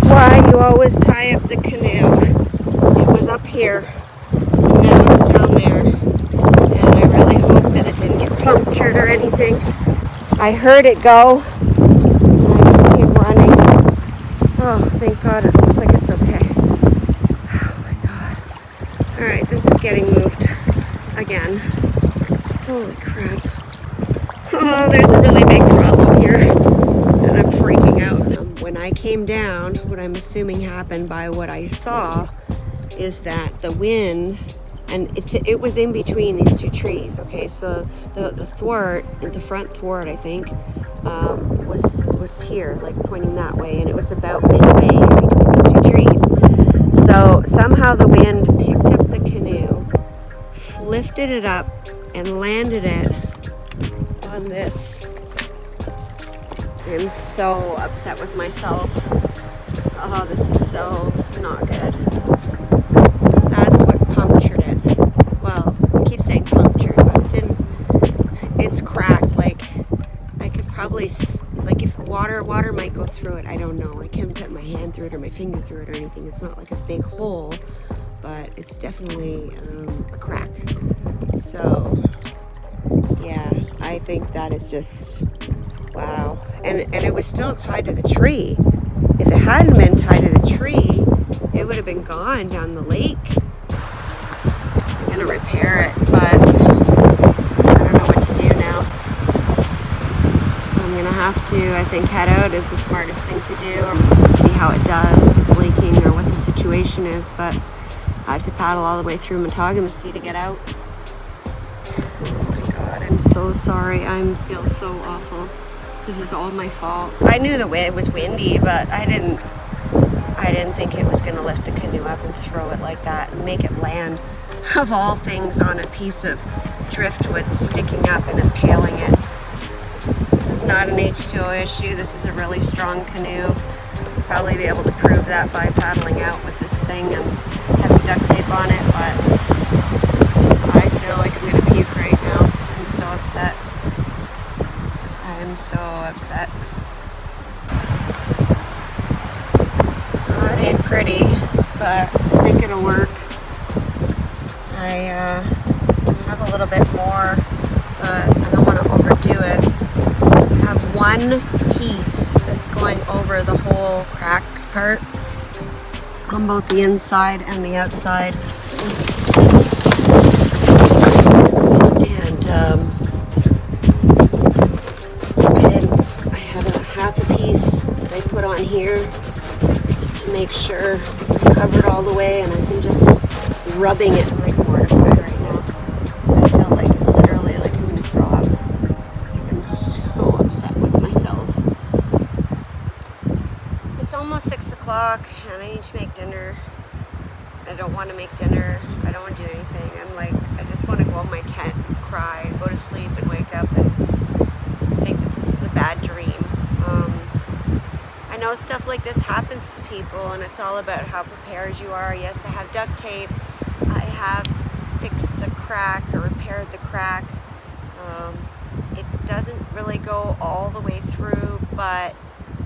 why you always tie up the canoe. It was up here, and now it's down there. And I really hope that it didn't get punctured or anything. I heard it go, and I just came running. Oh, thank God, it looks like it's okay. Oh my God. Alright, this is getting moved again. Holy crap. Oh, there's a really big problem here, and I'm freaking out. When I came down, what I'm assuming happened by what I saw is that the wind, and it was in between these two trees, okay? So the thwart, the front thwart, I think, was here, like pointing that way, and it was about midway in between these two trees. So somehow the wind picked up the canoe, lifted it up, and landed it on this. I'm so upset with myself. Oh, this is so not good. So that's what punctured it. Well, I keep saying punctured, but it didn't. It's cracked. Like, I could probably, like, if water might go through it. I don't know. I can't put my hand through it or my finger through it or anything. It's not like a big hole, but it's definitely a crack. So, yeah, I think that is just, wow. And it was still tied to the tree. If it hadn't been tied to the tree, it would have been gone down the lake. I'm gonna repair it, but I don't know what to do now. I'm gonna have to, I think, head out is the smartest thing to do, or see how it does, if it's leaking or what the situation is, but I have to paddle all the way through Matagamasi to get out. Oh my God, I'm so sorry. I feel so awful. This is all my fault. I knew the way it was windy, but I didn't think it was going to lift the canoe up and throw it like that and make it land, of all things, on a piece of driftwood sticking up and impaling it. This is not an H2O issue. This is a really strong canoe. I'll probably be able to prove that by paddling out with this thing and having duct tape on it, but I feel like I'm going to puke right now. I'm so upset. I'm so upset. It ain't pretty, but I think it'll work. I have a little bit more, but I don't want to overdo it. I have one piece that's going over the whole cracked part on both the inside and the outside. And I have a half a piece that I put on here just to make sure it was covered all the way, and I'm just rubbing it like mortified right now. I feel like literally like I'm gonna throw up. Like I'm so upset with myself. It's almost 6 o'clock and I need to make dinner. I don't want to make dinner. I don't want to do anything. I'm like, I just want to go in my tent and cry, go to sleep and wake up and think that this is a bad dream. I know stuff like this happens to people, and it's all about how prepared you are. Yes, I have duct tape. I have fixed the crack or repaired the crack. It doesn't really go all the way through, but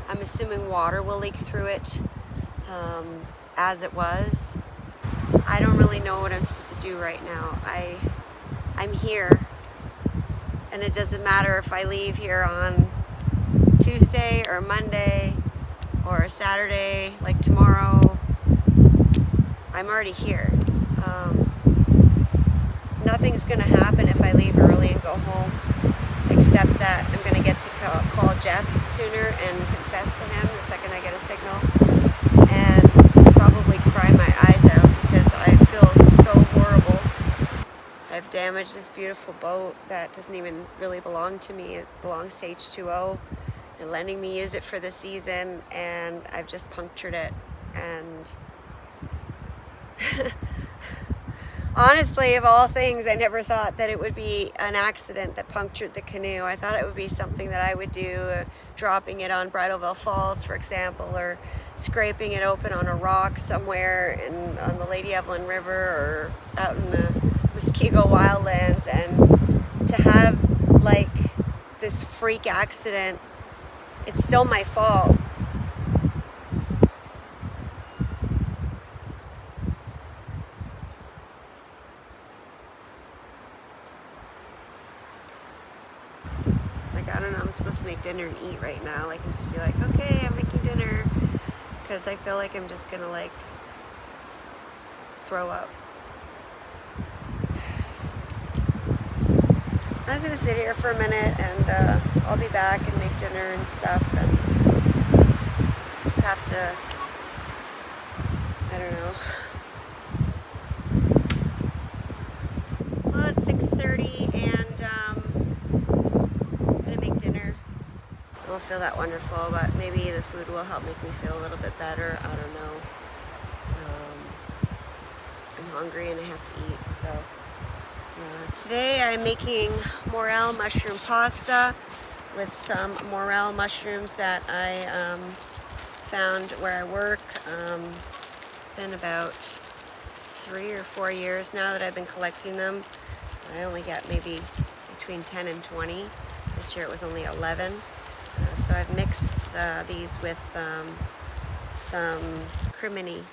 I'm assuming water will leak through it as it was. I don't really know what I'm supposed to do right now. I'm here, and it doesn't matter if I leave here on Tuesday or Monday or Saturday, like tomorrow. I'm already here. Nothing's gonna happen if I leave early and go home, except that I'm gonna get to call Jeff sooner and confess to him the second I get a signal, and probably cry my eyes out because I feel so horrible. I've damaged this beautiful boat that doesn't even really belong to me. It belongs to H2O. They're letting me use it for the season, and I've just punctured it. And honestly, of all things, I never thought that it would be an accident that punctured the canoe. I thought it would be something that I would do, dropping it on Bridalveil Falls, for example, or scraping it open on a rock somewhere on the Lady Evelyn River or out in the Muskego wildlands. And to have like this freak accident, it's still my fault. dinner and eat right now. I can just be like, okay, I'm making dinner, because I feel like I'm just gonna like throw up. I was gonna sit here for a minute, and I'll be back and make dinner and stuff, and just have to, I don't know. Well, it's 6:30, and I'm gonna make dinner. I don't feel that wonderful, but maybe the food will help make me feel a little bit better. I don't know. I'm hungry and I have to eat, so. Today I'm making morel mushroom pasta with some morel mushrooms that I found where I work. Been about 3 or 4 years now that I've been collecting them. I only get maybe between 10 and 20. This year it was only 11. So I've mixed these with some crimini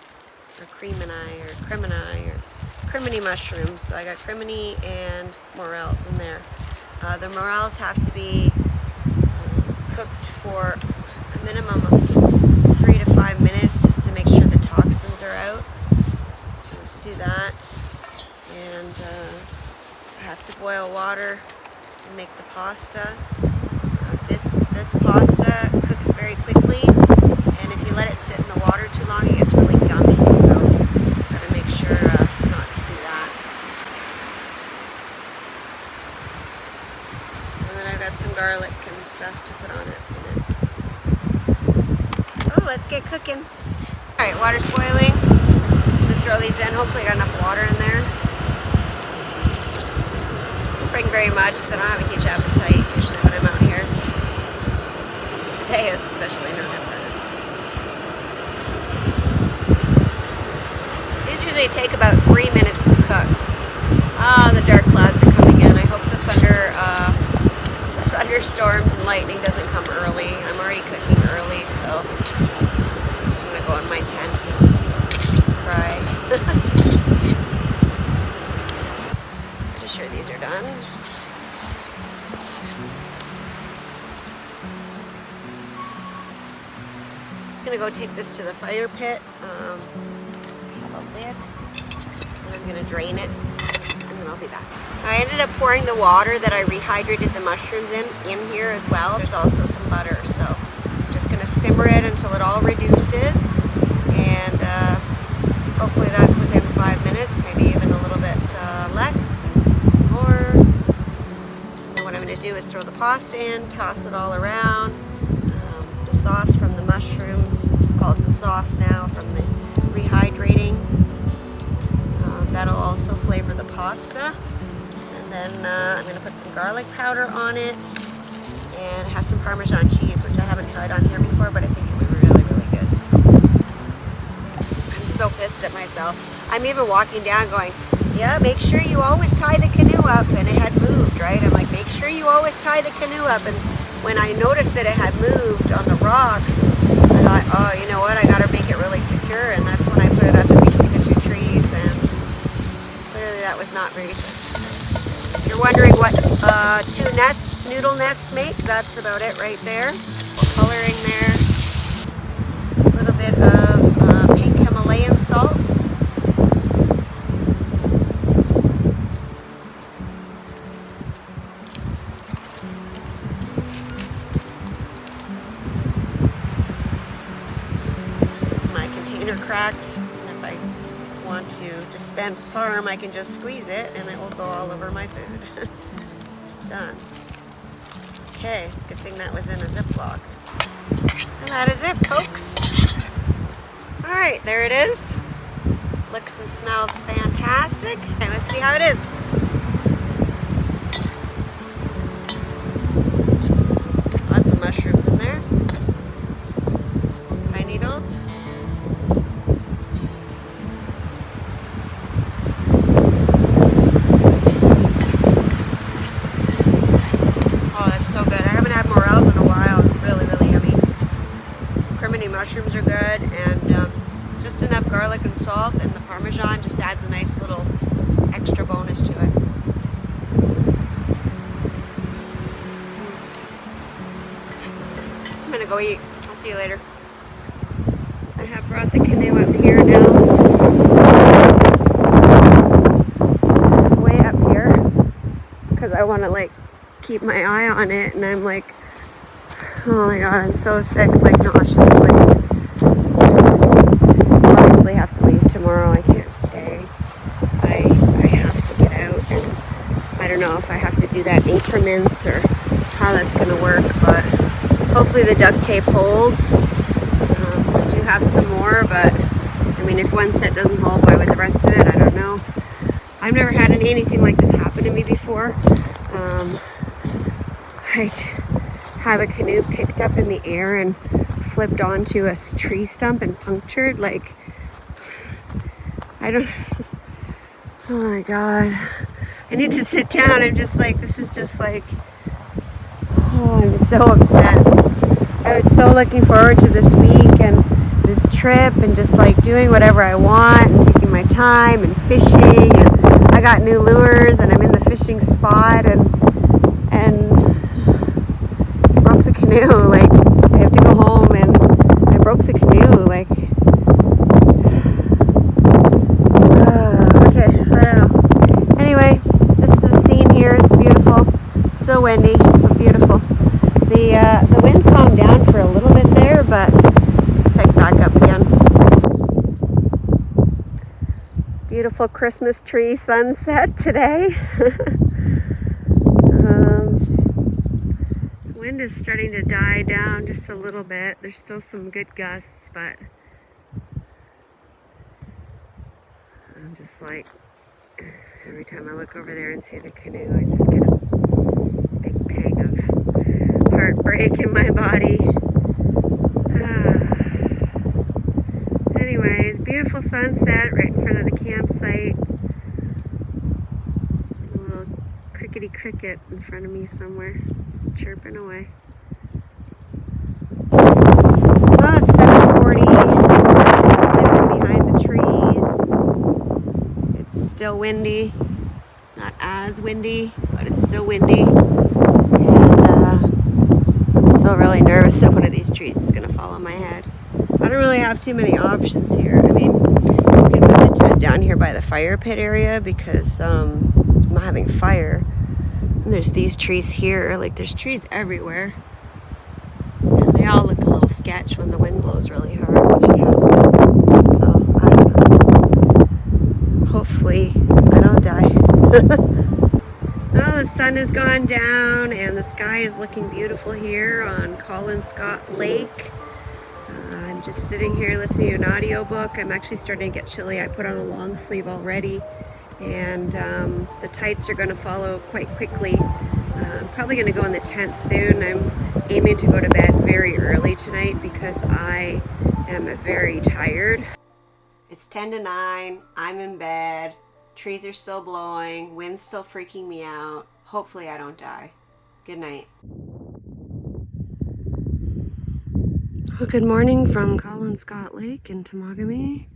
mushrooms. So I got crimini and morels in there. The morels have to be cooked for a minimum of 3 to 5 minutes just to make sure the toxins are out. So to do that, and I have to boil water and make the pasta. This pasta cooks very quickly, and if you let it sit in the water too long, it gets really gummy. So gotta make sure not to do that. And then I've got some garlic and stuff to put on it in it. Oh, let's get cooking. All right, water's boiling. I'm gonna throw these in. Hopefully, I got enough water in there. Don't bring very much, so I don't have a huge appetite usually when I'm out here. Today is especially no different. These usually take about 3 minutes to cook. The dark clouds are coming in. I hope the thunderstorms and lightning doesn't come early. I'm already cooking early, so I'm just gonna go in my tent and cry. Pretty sure these are done. I'm gonna go take this to the fire pit, a lid, and I'm gonna drain it, and then I'll be back. I ended up pouring the water that I rehydrated the mushrooms in here as well. There's also some butter, so I'm just gonna simmer it until it all reduces, and hopefully that's within 5 minutes, maybe even a little bit less, or then what I'm gonna do is throw the pasta in, toss it all around. Sauce from the mushrooms, it's called the sauce now from the rehydrating. That'll also flavor the pasta. And then I'm going to put some garlic powder on it, and have some Parmesan cheese, which I haven't tried on here before, but I think it would be really, really good. So I'm so pissed at myself. I'm even walking down going, yeah, make sure you always tie the canoe up, and it had moved, right? I'm like, make sure you always tie the canoe up, and when I noticed that it had moved on the rocks, I thought, oh, you know what, I gotta make it really secure, and that's when I put it up in between the 2 trees, and clearly that was not very good. If you're wondering what 2 nests, noodle nests make, that's about it right there. Coloring there. A little bit of pink Himalayan salt. Cracked, and if I want to dispense parm, I can just squeeze it and it will go all over my food. Done. Okay, it's a good thing that was in a Ziploc. And that is it, folks. Alright, there it is. Looks and smells fantastic. Okay, let's see how it is. Lots of mushrooms in there. Some pine needles. Mushrooms are good, and just enough garlic and salt, and the Parmesan just adds a nice little extra bonus to it. go eat. I'll see you later. I have brought the canoe up here now. Way up here. Because I want to like keep my eye on it. And I'm like, oh my god, I'm so sick, like nauseous. Like, obviously have to leave tomorrow. I can't stay. I have to get out. And I don't know if I have to do that in increments or how that's going to work. But hopefully the duct tape holds. I do have some more, but I mean, if one set doesn't hold, why would the rest of it? I don't know. I've never had anything like this happen to me before. Like have a canoe picked up in the air and flipped onto a tree stump and punctured. Like, I don't, oh my god. I need to sit down. I'm just like, this is just like, oh, I'm so upset. I was so looking forward to this week and this trip and just like doing whatever I want and taking my time and fishing, and I got new lures and I'm in the fishing spot and broke the canoe. Like, I have to go home and I broke the canoe. Like, okay, I don't know. Anyway, this is the scene here. It's beautiful. So windy, but beautiful. The wind calmed down for a little bit there, but it's picked back up again. Beautiful Christmas tree sunset today. Wind is starting to die down just a little bit. There's still some good gusts, but I'm just like, every time I look over there and see the canoe, I just get a big pang of heartbreak in my body. Anyways, beautiful sunset right in front of the campsite. A little crickety cricket in front of me somewhere, just chirping away. Well, it's 7:40. The sun's just dipping behind the trees. It's still windy. It's not as windy, but it's still windy. And I'm still really nervous that one of these trees is going to fall on my head. I don't really have too many options here. I mean, you can put the tent down here by the fire pit area because I'm not having fire. And there's these trees here. Like, there's trees everywhere. And they all look a little sketch when the wind blows really hard, which it has been. So, I don't know. Hopefully, I don't die. Well, the sun has gone down and the sky is looking beautiful here on Karl Lake. I'm just sitting here listening to an audiobook. I'm actually starting to get chilly. I put on a long sleeve already, and the tights are going to follow quite quickly. I'm probably going to go in the tent soon. I'm aiming to go to bed very early tonight because I am very tired. It's 10 to 9. I'm in bed. Trees are still blowing. Wind's still freaking me out. Hopefully I don't die. Good night. Well, good morning from Karl Lake in Temagami.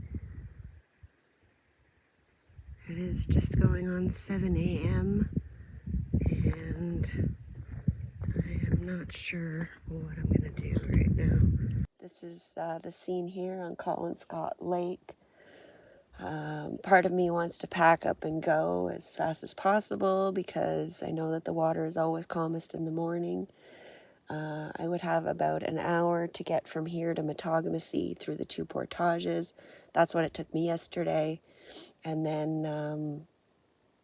It is just going on 7 a.m. and I am not sure what I'm going to do right now. This is the scene here on Karl Lake. Part of me wants to pack up and go as fast as possible because I know that the water is always calmest in the morning. I would have about an hour to get from here to Matagamasi through the 2 portages. That's what it took me yesterday. And then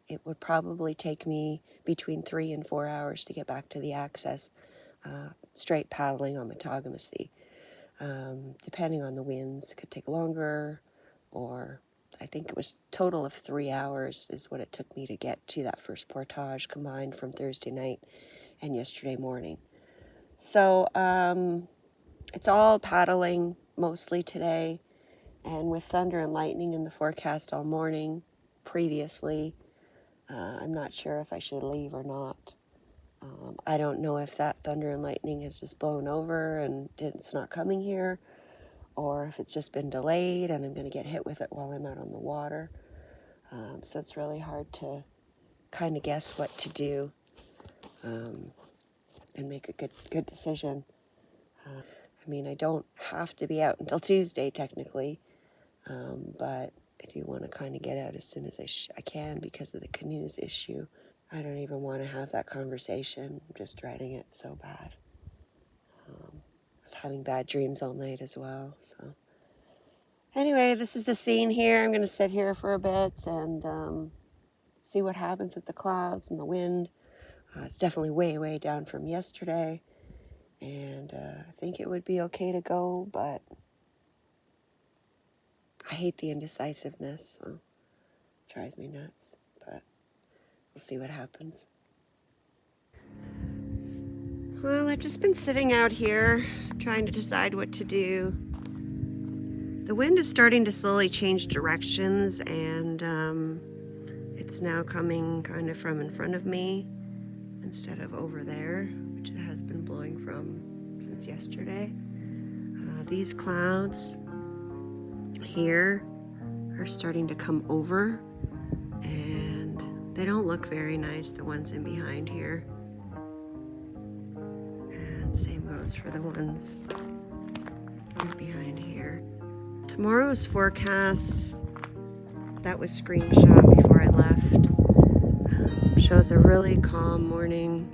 it would probably take me between 3 and 4 hours to get back to the access, straight paddling on Matagamasi. Depending on the winds, could take longer, or I think it was a total of 3 hours is what it took me to get to that first portage combined from Thursday night and yesterday morning. So it's all paddling mostly today, and with thunder and lightning in the forecast all morning previously, I'm not sure if I should leave or not. I don't know if that thunder and lightning has just blown over and it's not coming here, or if it's just been delayed and I'm going to get hit with it while I'm out on the water. So it's really hard to kind of guess what to do and make a good decision. I mean, I don't have to be out until Tuesday technically, but I do want to kind of get out as soon as I can because of the canoes issue. I don't even want to have that conversation. I'm just dreading it so bad. I was having bad dreams all night as well, so. Anyway, this is the scene here. I'm going to sit here for a bit and see what happens with the clouds and the wind. It's definitely way, way down from yesterday. And I think it would be okay to go, but I hate the indecisiveness, so it drives me nuts. But we'll see what happens. Well, I've just been sitting out here trying to decide what to do. The wind is starting to slowly change directions, and it's now coming kind of from in front of me instead of over there, which it has been blowing from since yesterday. These clouds here are starting to come over, and they don't look very nice, the ones in behind here. And same goes for the ones right behind here. Tomorrow's forecast that was screenshot before I left shows a really calm morning,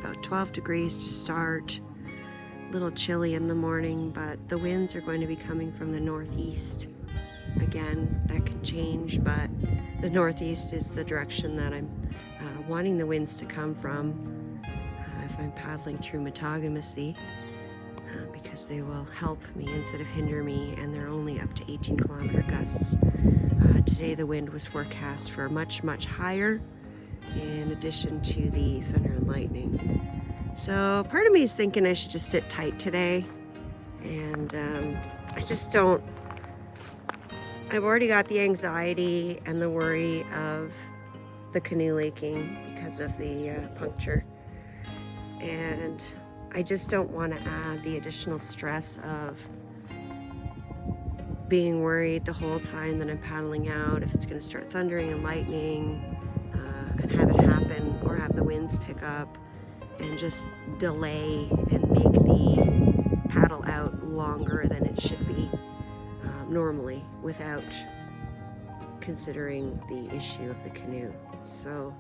about 12 degrees to start. A little chilly in the morning, but the winds are going to be coming from the northeast. Again, that can change, but the northeast is the direction that I'm wanting the winds to come from if I'm paddling through Matagamasi, because they will help me instead of hinder me, and they're only up to 18-kilometer gusts. Today the wind was forecast for much, much higher, in addition to the thunder and lightning. So part of me is thinking I should just sit tight today, and I just don't. I've already got the anxiety and the worry of the canoe leaking because of the puncture, and I just don't want to add the additional stress of being worried the whole time that I'm paddling out if it's going to start thundering and lightning, and have it happen, or have the winds pick up and just delay and make the paddle out longer than it should be normally, without considering the issue of the canoe. So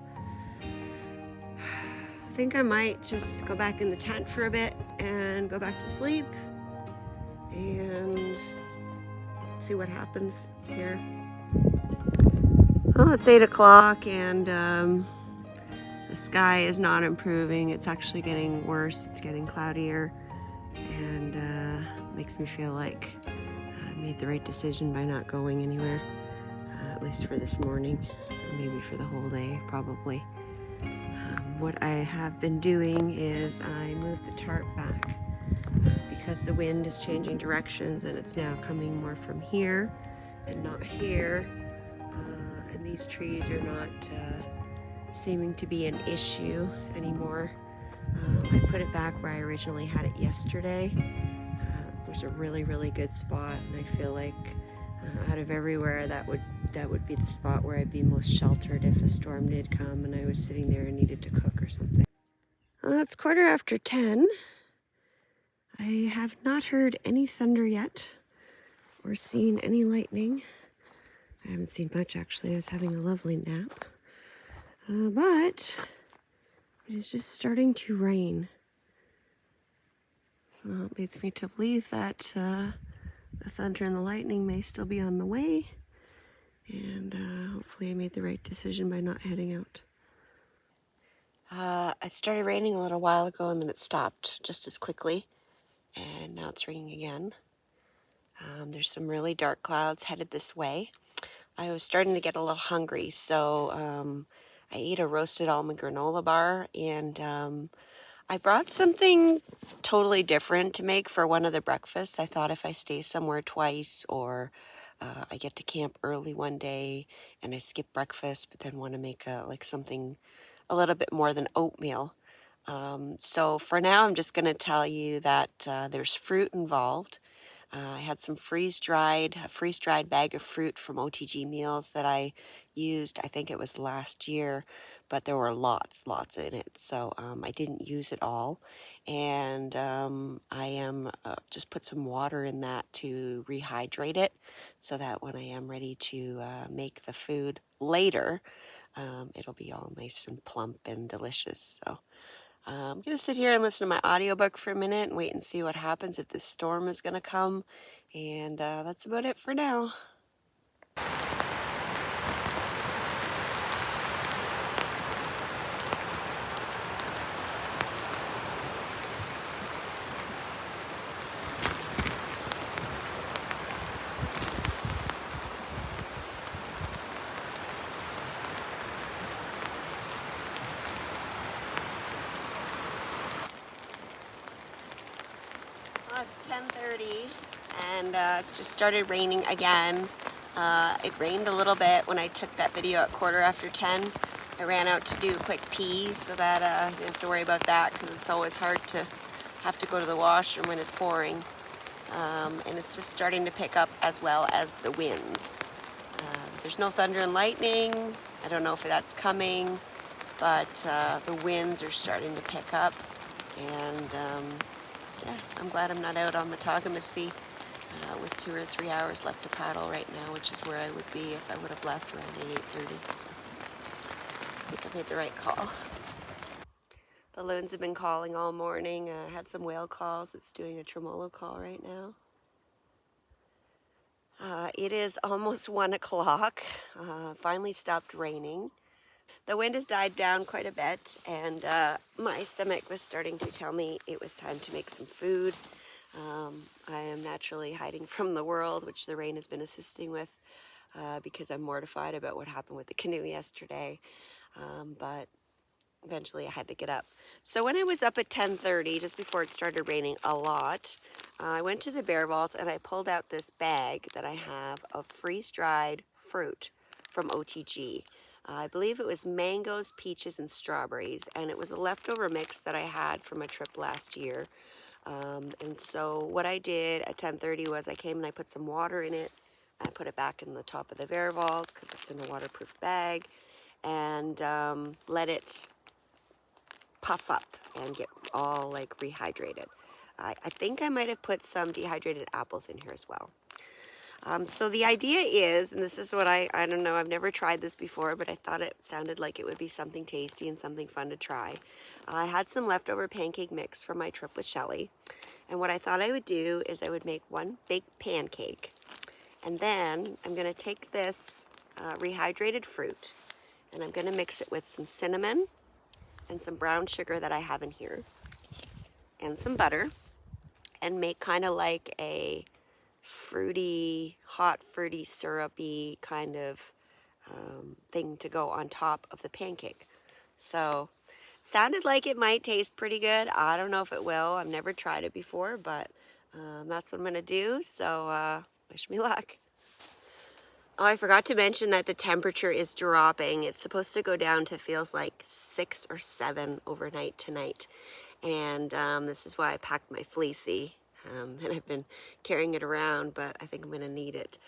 I think I might just go back in the tent for a bit and go back to sleep and see what happens here. Well, it's 8 o'clock and the sky is not improving. It's actually getting worse. It's getting cloudier, and makes me feel like I made the right decision by not going anywhere, at least for this morning, maybe for the whole day, probably. What I have been doing is I moved the tarp back because the wind is changing directions, and it's now coming more from here and not here, and these trees are not seeming to be an issue anymore. I put it back where I originally had it yesterday. It was a really, really good spot, and I feel like out of everywhere that would be the spot where I'd be most sheltered if a storm did come and I was sitting there and needed to cook or something. Well, it's 10:15. I have not heard any thunder yet or seen any lightning. I haven't seen much, actually. I was having a lovely nap. But it is just starting to rain. So it leads me to believe that the thunder and the lightning may still be on the way. And hopefully I made the right decision by not heading out. It started raining a little while ago, and then it stopped just as quickly. And now it's raining again. There's some really dark clouds headed this way. I was starting to get a little hungry, so I ate a roasted almond granola bar, and I brought something totally different to make for one of the breakfasts. I thought if I stay somewhere twice, or I get to camp early one day and I skip breakfast but then want to make something a little bit more than oatmeal. So for now, I'm just going to tell you that there's fruit involved. I had some a freeze-dried bag of fruit from OTG Meals that I used, I think it was last year. but there were lots in it. So I didn't use it all. And I am just put some water in that to rehydrate it so that when I am ready to make the food later, it'll be all nice and plump and delicious. So I'm going to sit here and listen to my audiobook for a minute and wait and see what happens, if this storm is going to come. And that's about it for now. Well, it's 10:30 and it's just started raining again. It rained a little bit when I took that video at 10:15. I ran out to do a quick pee so that I didn't have to worry about that, because it's always hard to have to go to the washroom when it's pouring. And it's just starting to pick up, as well as the winds. There's no thunder and lightning. I don't know if that's coming, but the winds are starting to pick up. And yeah, I'm glad I'm not out on Matagamasi with 2 or 3 hours left to paddle right now, which is where I would be if I would have left around 8:30. So I think I made the right call. The loons have been calling all morning. I had some whale calls. It's doing a tremolo call right now. It is almost 1 o'clock. Finally stopped raining. The wind has died down quite a bit, and my stomach was starting to tell me it was time to make some food. I am naturally hiding from the world, which the rain has been assisting with, because I'm mortified about what happened with the canoe yesterday. But eventually I had to get up. So when I was up at 10:30, just before it started raining a lot, I went to the bear vault and I pulled out this bag that I have of freeze-dried fruit from OTG. I believe it was mangoes, peaches, and strawberries, and it was a leftover mix that I had from a trip last year. And so what I did at 10:30 was I came and I put some water in it. I put it back in the top of the bear vault because it's in a waterproof bag, and let it puff up and get all like rehydrated. I think I might have put some dehydrated apples in here as well. So the idea is, and this is what I don't know, I've never tried this before, but I thought it sounded like it would be something tasty and something fun to try. I had some leftover pancake mix from my trip with Shelly, and what I thought I would do is I would make one big pancake, and then I'm going to take this rehydrated fruit, and I'm going to mix it with some cinnamon and some brown sugar that I have in here, and some butter, and make kind of like a fruity, hot, fruity, syrupy kind of thing to go on top of the pancake. So, sounded like it might taste pretty good. I don't know if it will. I've never tried it before, but that's what I'm going to do. So, wish me luck. Oh, I forgot to mention that the temperature is dropping. It's supposed to go down to, feels like 6 or 7 overnight tonight. And this is why I packed my fleecy. And I've been carrying it around, but I think I'm going to need it.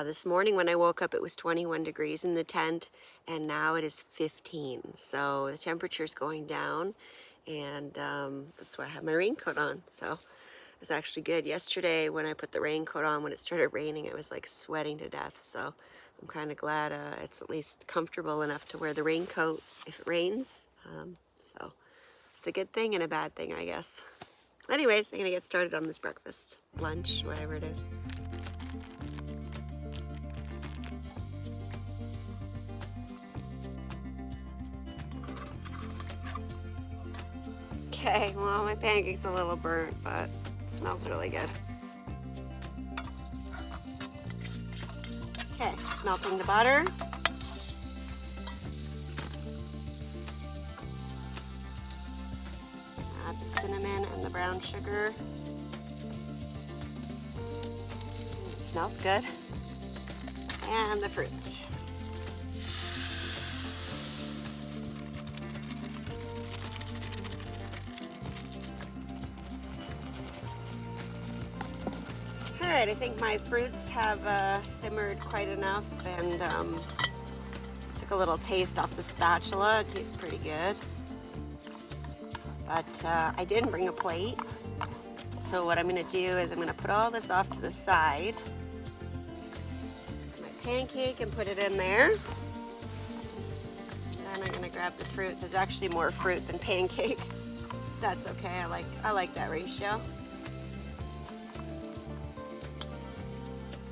This morning when I woke up, it was 21 degrees in the tent, and now it is 15. So the temperature is going down, and that's why I have my raincoat on. So it's actually good. Yesterday when I put the raincoat on, when it started raining, I was like sweating to death. So I'm kind of glad it's at least comfortable enough to wear the raincoat if it rains. So it's a good thing and a bad thing, I guess. Anyways, I'm going to get started on this breakfast, lunch, whatever it is. Okay, well, my pancake's a little burnt, but it smells really good. Okay, just melting the butter. Add the cinnamon and the brown sugar. It smells good. And the fruit. Alright, I think my fruits have simmered quite enough, and took took a little taste off the spatula. It tastes pretty good. But I didn't bring a plate. So what I'm gonna do is I'm gonna put all this off to the side. My pancake and put it in there. Then I'm gonna grab the fruit. There's actually more fruit than pancake. That's okay, I like that ratio.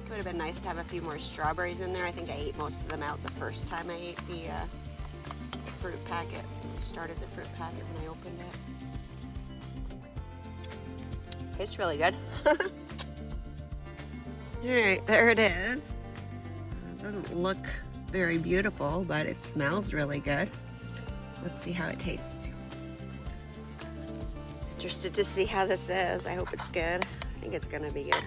Would have been nice to have a few more strawberries in there. I think I ate most of them out the first time I ate the fruit packet. I started the fruit packet when I opened it. Tastes really good. Alright, there it is. It doesn't look very beautiful, but it smells really good. Let's see how it tastes. Interested to see how this is. I hope it's good. I think it's gonna be good.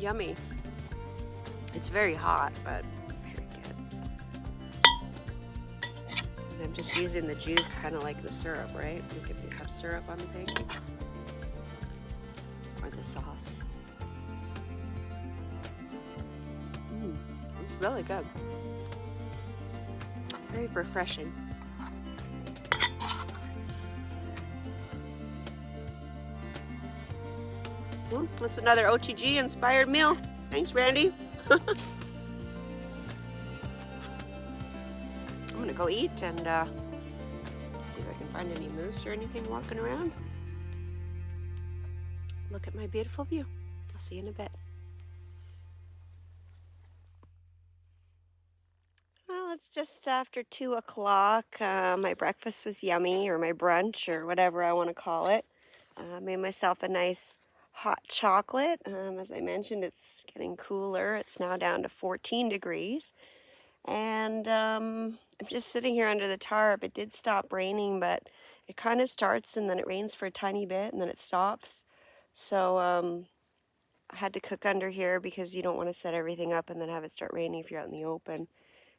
Yummy. It's very hot, but it's very good. And I'm just using the juice kind of like the syrup, right? You can have syrup on the pancakes. Or the sauce. It's really good. Very refreshing. That's another OTG inspired meal. Thanks, Randy. I'm gonna go eat and see if I can find any moose or anything walking around. Look at my beautiful view. I'll see you in a bit. Well, it's just after 2 o'clock. My breakfast was yummy, or my brunch, or whatever I want to call it. Made myself a nice hot chocolate. As I mentioned, it's getting cooler. It's now down to 14 degrees. And I'm just sitting here under the tarp. It did stop raining, but it kind of starts and then it rains for a tiny bit and then it stops. So I had to cook under here because you don't want to set everything up and then have it start raining if you're out in the open.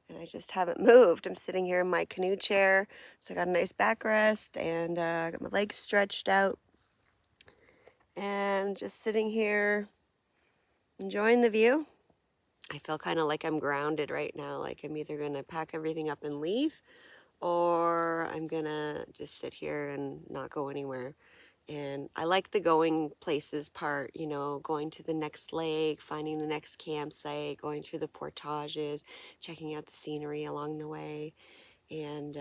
And I just haven't moved. I'm sitting here in my canoe chair. So I got a nice backrest and I got my legs stretched out. And just sitting here enjoying the view. I feel kind of like I'm grounded right now, like I'm either going to pack everything up and leave, or I'm going to just sit here and not go anywhere. And I like the going places part, you know, going to the next lake, finding the next campsite, going through the portages, checking out the scenery along the way. And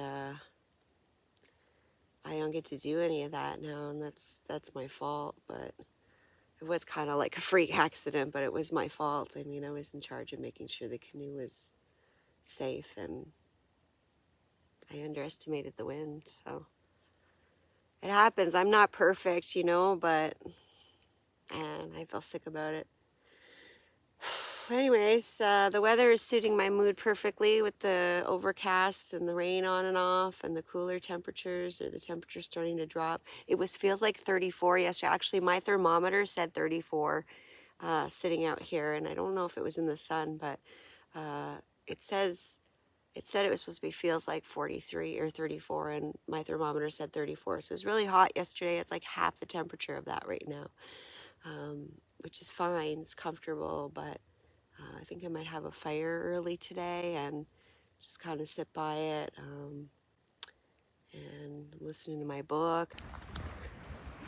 I don't get to do any of that now, and that's my fault, but it was kind of like a freak accident, but it was my fault. I mean, I was in charge of making sure the canoe was safe, and I underestimated the wind, so it happens. I'm not perfect, you know, but and I feel sick about it. Anyways, the weather is suiting my mood perfectly with the overcast and the rain on and off and the cooler temperatures, or the temperature starting to drop. It feels like 34 yesterday. Actually, my thermometer said 34 sitting out here, and I don't know if it was in the sun, but it said it was supposed to be feels like 43 or 34, and my thermometer said 34. So it was really hot yesterday. It's like half the temperature of that right now, which is fine. It's comfortable, but I think I might have a fire early today and just kind of sit by it and listening to my book.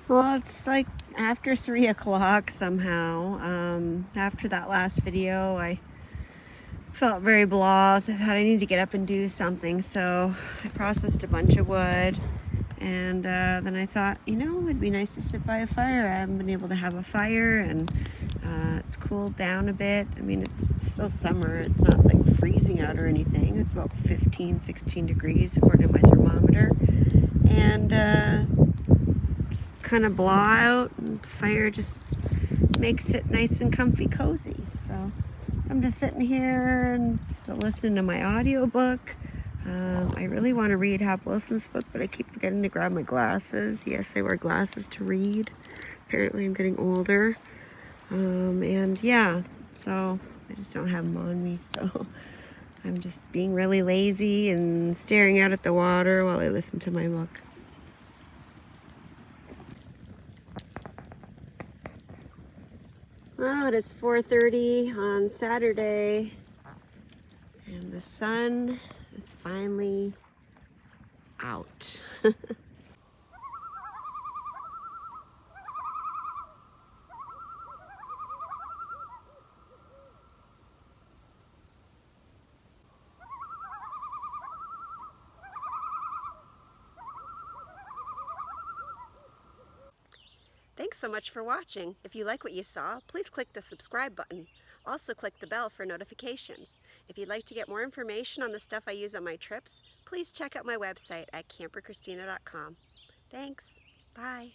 Well, it's like after 3 o'clock somehow. After that last video, I felt very blah, so I thought I need to get up and do something. So I processed a bunch of wood, and then I thought, you know, it'd be nice to sit by a fire. I haven't been able to have a fire, and it's cooled down a bit. I mean, it's still summer. It's not like freezing out or anything. It's about 15, 16 degrees according to my thermometer. And just kind of blah out, and fire just makes it nice and comfy, cozy. So I'm just sitting here and still listening to my audiobook. I really want to read Hap Wilson's book, but I keep forgetting to grab my glasses. Yes, I wear glasses to read. Apparently I'm getting older. And yeah, so I just don't have them on me. So I'm just being really lazy and staring out at the water while I listen to my book. It is 4:30 on Saturday, and the sun is finally out. Thanks so much for watching. If you like what you saw, please click the subscribe button. Also click the bell for notifications. If you'd like to get more information on the stuff I use on my trips, please check out my website at CamperChristina.com. Thanks. Bye.